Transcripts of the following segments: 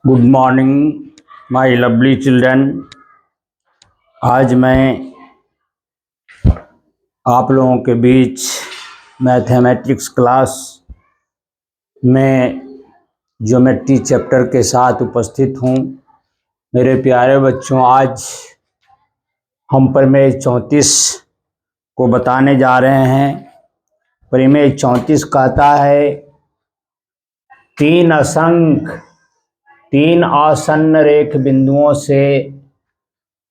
Good morning my lovely children. आज मैं आप लोगों के बीच मैथमेटिक्स क्लास में ज्योमेट्री चैप्टर के साथ उपस्थित हूँ। मेरे प्यारे बच्चों, आज हम प्रमेय 34 को बताने जा रहे हैं। प्रमेय 34 कहता है तीन आसन्न रेख बिंदुओं से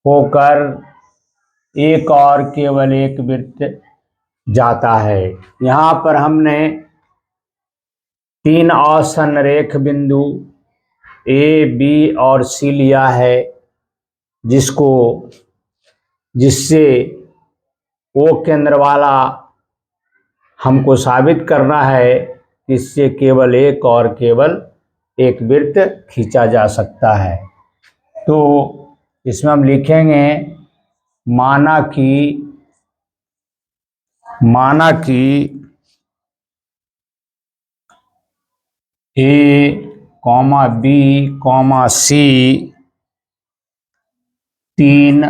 होकर एक और केवल एक वृत्त जाता है। यहाँ पर हमने तीन आसन्न रेख बिंदु ए, बी और सी लिया है, जिससे ओ केंद्र वाला हमको साबित करना है कि इससे केवल एक वृत्त खींचा जा सकता है। तो इसमें हम लिखेंगे माना कि ए, बी, सी तीन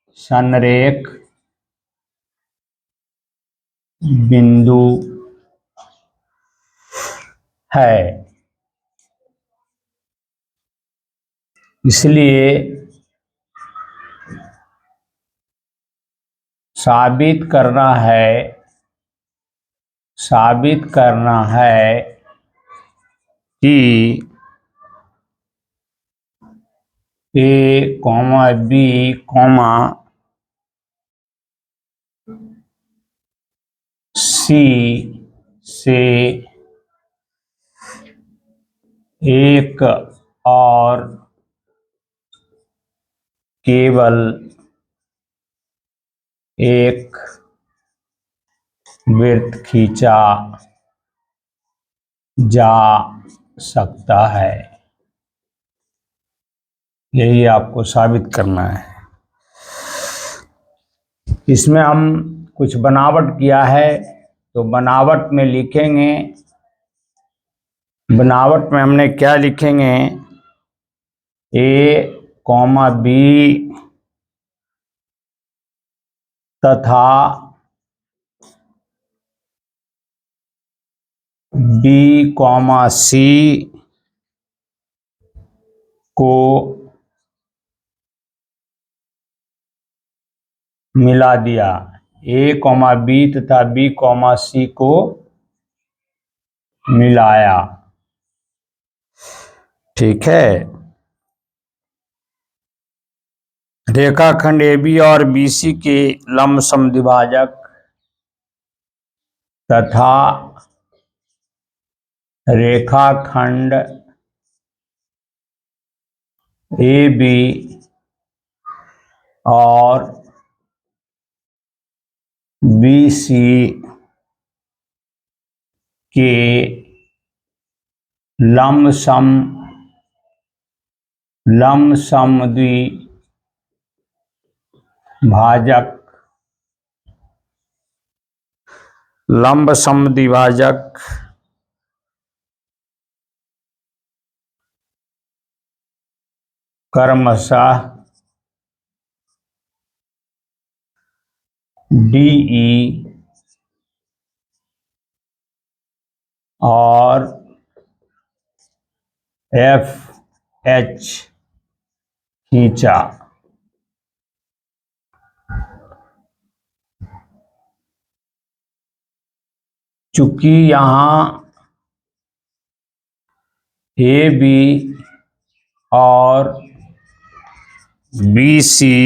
असंरेख बिंदु है, इसलिए साबित करना है कि ए, बी, सी से एक और केवल एक वृत्त खींचा जा सकता है। यही आपको साबित करना है। इसमें हम कुछ बनावट किया है, तो बनावट में लिखेंगे, बनावट में हमने क्या लिखेंगे, ए, बी तथा बी, सी को मिला दिया। ए, बी तथा बी, सी को मिलाया। ठीक है। रेखाखंड ए बी और बी सी के लंब समद्विभाजक तथा रेखाखंड ए बी और बी सी के लंब समद्विभाजक क्रमशः DE और FH खींचा। चूंकि यहाँ ए बी और बी सी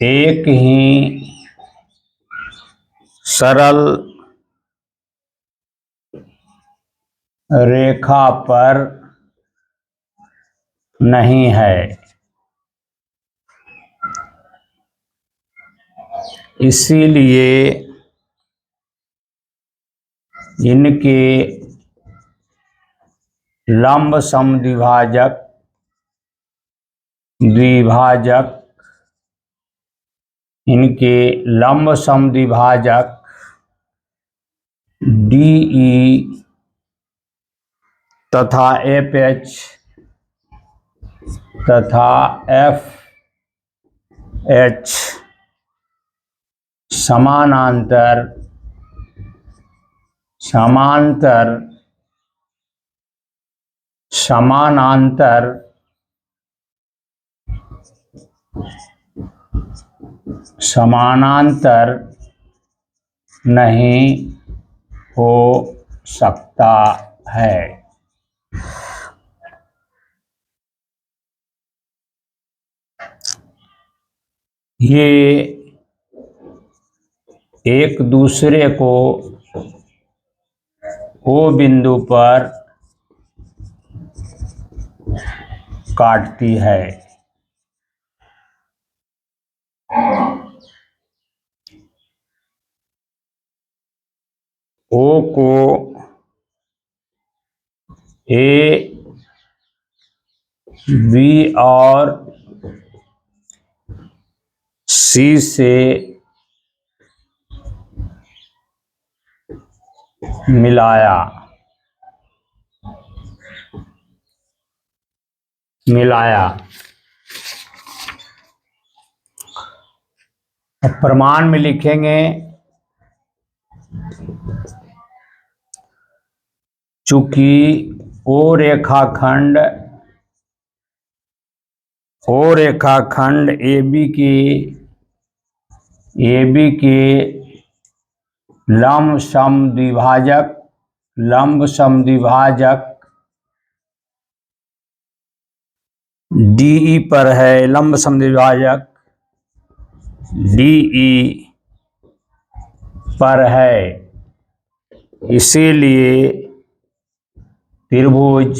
एक ही सरल रेखा पर नहीं है, इसीलिए इनके लंब समद्विभाजक DE तथा FH तथा FH समानांतर नहीं हो सकता है। ये एक दूसरे को O बिंदु पर काटती है। O को A, B और C से मिलाया। अब प्रमाण में लिखेंगे, चूंकि ओ रेखाखंड AB के लंब समद्विभाजक DE पर है। लंब समद्विभाजक DE पर है, इसीलिए त्रिभुज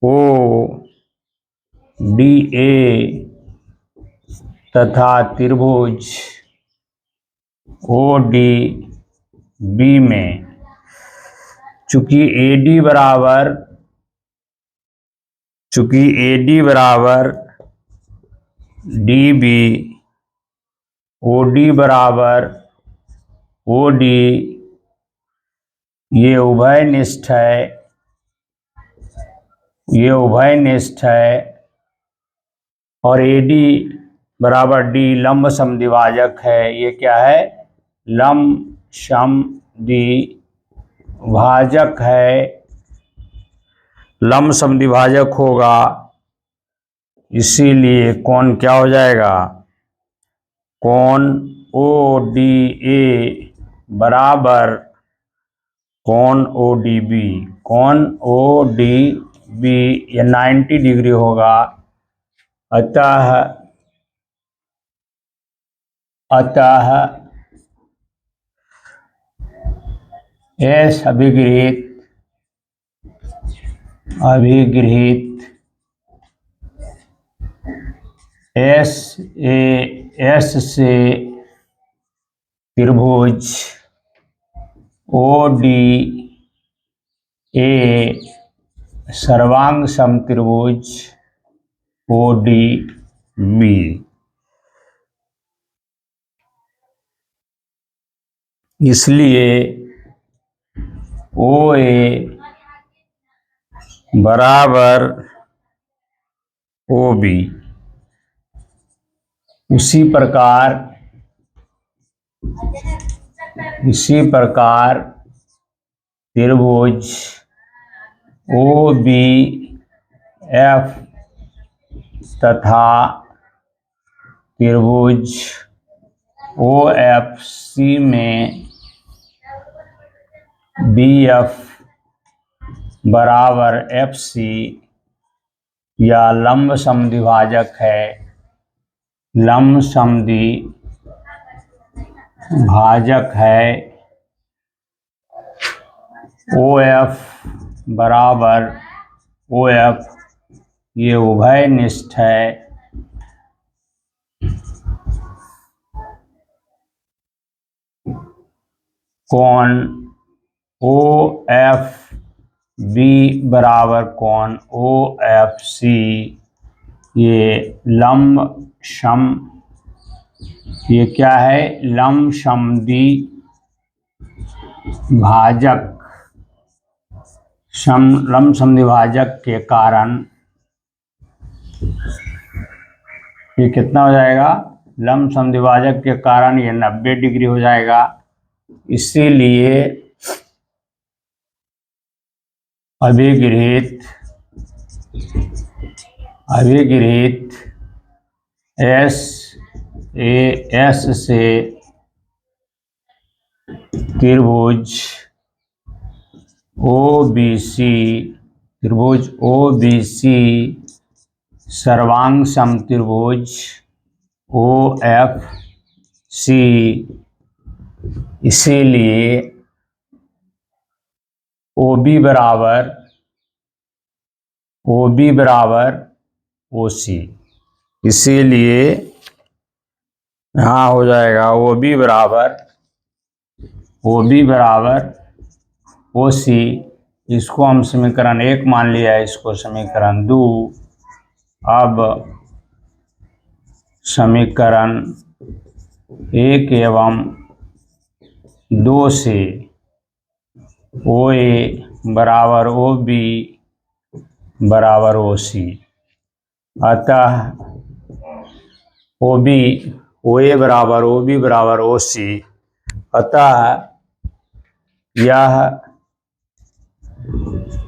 ODA तथा त्रिभुज ODB में, चूंकि AD बराबर DB, OD बराबर OD, ये उभयनिष्ठ है और AD बराबर D लंब समद्विभाजक है। ये क्या है? लंब समद्विभाजक है। लंब समद्विभाजक होगा, इसीलिए कोण क्या हो जाएगा? कोण ODA बराबर कोण ODB। कोण ODB ये 90 डिग्री होगा। अतः S अभिगृहित S से त्रिभुज ODA सर्वांग समत्रिभुज ODB। इसलिए OA बराबर OB। इसी प्रकार त्रिभुज OBF तथा त्रिभुज OFC में BF बराबर FC या लंब समद्विभाजक है। लंब समद्विभाजक है। OF बराबर OF, ये उभयनिष्ठ है। कोण OFB बराबर कोण OFC, ये ये क्या है? लंब भाजक लंब समद्विभाजक के कारण ये कितना हो जाएगा, लंब समद्विभाजक के कारण ये 90 डिग्री हो जाएगा। इसीलिए अभिगृहित SAS से त्रिभुज OBC सर्वांग समत्रिभुज OFC, इसीलिए OB बराबर OC, इसीलिए यहाँ हो जाएगा OB बराबर OC। इसको हम समीकरण 1 मान लिया है, इसको समीकरण 2। अब समीकरण 1 एवं 2 से OA बराबर OB बराबर OC, अतः OA बराबर OB बराबर OC, अतः यह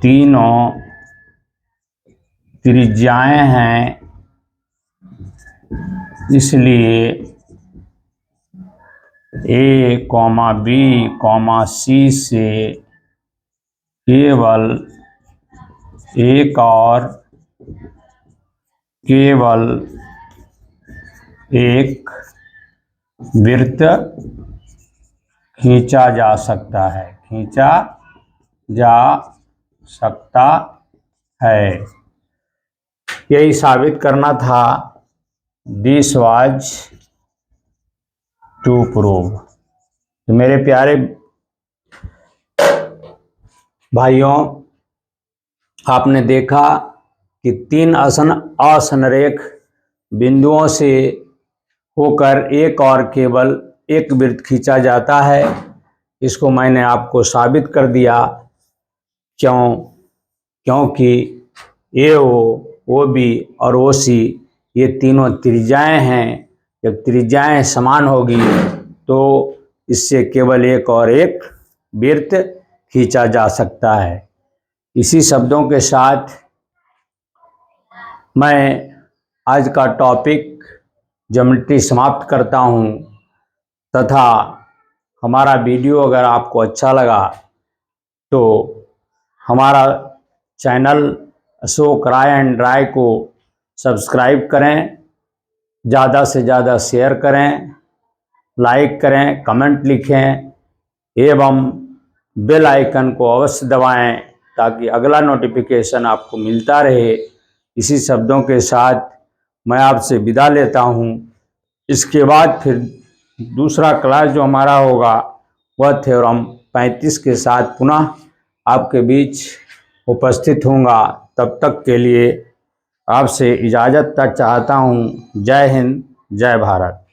तीनों त्रिज्याएं हैं, इसलिए A, B, C से केवल एक वृत्त खींचा जा सकता है। यही साबित करना था। This was to prove. तो मेरे प्यारे भाइयों, आपने देखा कि 3 असंरेख बिंदुओं से होकर एक और केवल एक वृत्त खींचा जाता है। इसको मैंने आपको साबित कर दिया। क्योंकि AO, OB और OC ये तीनों त्रिज्याएं हैं। जब त्रिज्याएं समान होगी तो इससे केवल एक और एक वृत्त खींचा जा सकता है। इसी शब्दों के साथ मैं आज का टॉपिक ज्योमेट्री समाप्त करता हूं, तथा हमारा वीडियो अगर आपको अच्छा लगा तो हमारा चैनल अशोक राय एंड राय को सब्सक्राइब करें, ज़्यादा से ज़्यादा शेयर करें, लाइक करें, कमेंट लिखें एवं बेल आइकन को अवश्य दबाएं ताकि अगला नोटिफिकेशन आपको मिलता रहे। इसी शब्दों के साथ मैं आपसे विदा लेता हूं। इसके बाद फिर दूसरा क्लास जो हमारा होगा वह थ्योरम 35 के साथ पुनः आपके बीच उपस्थित होऊंगा। तब तक के लिए आपसे इजाज़त चाहता हूं। जय हिंद, जय भारत।